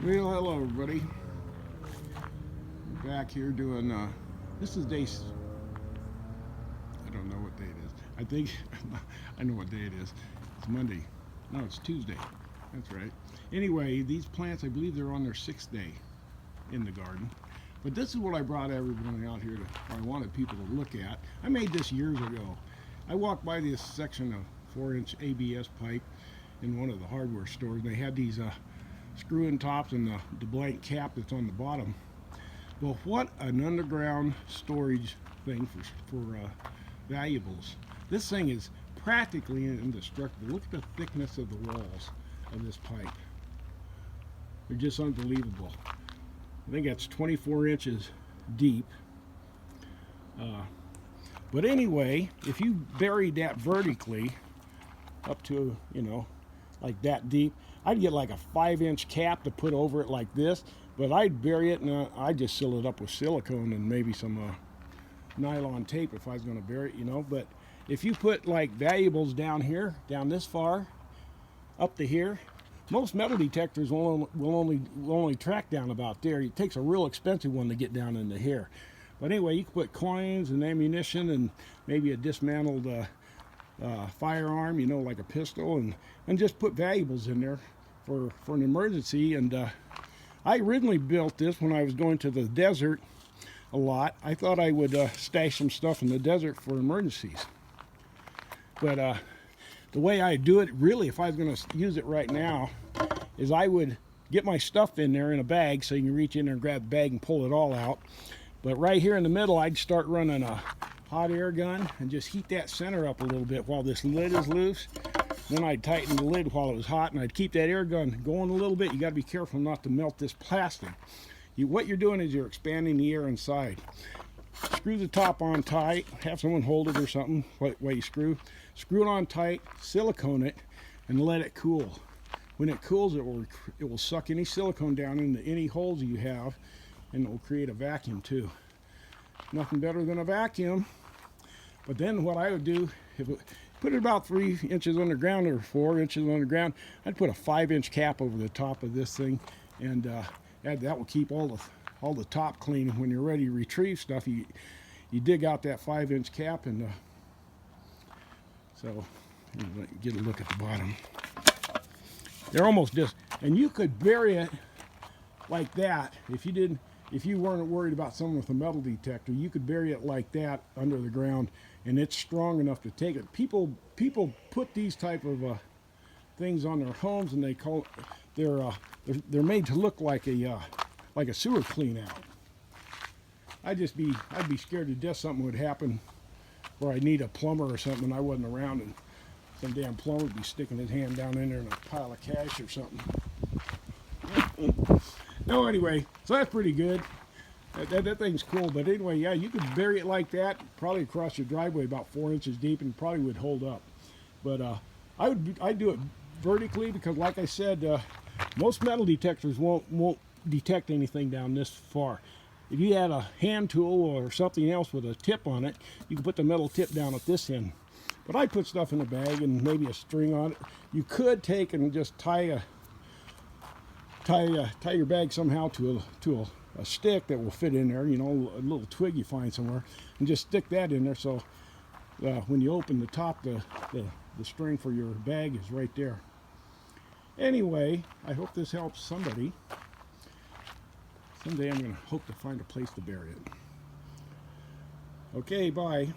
Well, hello everybody. We're back here doing. This is I don't know what day it is. I think I know what day it is. It's Monday. No, it's Tuesday. That's right. Anyway, these plants, I believe they're on their 6th day in the garden. But this is what I brought everybody out here to. Or I wanted people to look at. I made this years ago. I walked by this section of 4-inch ABS pipe in one of the hardware stores. They had these screw-in tops and the blank cap that's on the bottom. Well, what an underground storage thing for valuables. This thing is practically indestructible. Look at the thickness of the walls of this pipe. They're just unbelievable. I think that's 24 inches deep. But anyway, if you buried that vertically up to, like that deep, I'd get like a 5-inch cap to put over it like this, but I'd bury it and I'd just seal it up with silicone and maybe some nylon tape if I was going to bury it, But if you put like valuables down here, down this far, up to here, most metal detectors will only track down about there. It takes a real expensive one to get down into here. But anyway, you can put coins and ammunition and maybe a dismantled firearm, like a pistol, and just put valuables in there for an emergency. And I originally built this when I was going to the desert a lot. I thought I would stash some stuff in the desert for emergencies. But the way I do it, really, if I was going to use it right now, is I would get my stuff in there in a bag so you can reach in there and grab the bag and pull it all out. But right here in the middle, I'd start running a hot air gun and just heat that center up a little bit while this lid is loose. Then I'd tighten the lid while it was hot, and I'd keep that air gun going a little bit. You got to be careful not to melt this plastic. What you're doing is you're expanding the air inside. Screw the top on tight. Have someone hold it or something while you screw. Screw it on tight, silicone it, and let it cool. When it cools, it will suck any silicone down into any holes you have, and it will create a vacuum too. Nothing better than a vacuum. But then what I would do, put it about 3 inches underground or 4 inches underground, I'd put a 5-inch cap over the top of this thing, and that will keep all the top clean. When you're ready to retrieve stuff, you dig out that 5-inch cap, and so get a look at the bottom. They're almost just, and you could bury it like that if you weren't worried about someone with a metal detector. You could bury it like that under the ground, and it's strong enough to take it. People put these type of things on their homes, and they're made to look like a sewer clean out. I'd be scared to death something would happen where I need a plumber or something and I wasn't around, and some damn plumber would be sticking his hand down in there in a pile of cash or something. No, anyway, so that's pretty good. That thing's cool. But anyway, yeah, you could bury it like that, probably across your driveway about 4 inches deep, and probably would hold up. But I'd do it vertically because, like I said, most metal detectors won't detect anything down this far. If you had a hand tool or something else with a tip on it, you can put the metal tip down at this end. But I put stuff in a bag and maybe a string on it. You could take and just tie your bag somehow to a stick that will fit in there, a little twig you find somewhere, and just stick that in there so when you open the top, the string for your bag is right there. Anyway, I hope this helps somebody. Someday I'm going to hope to find a place to bury it. Okay, bye.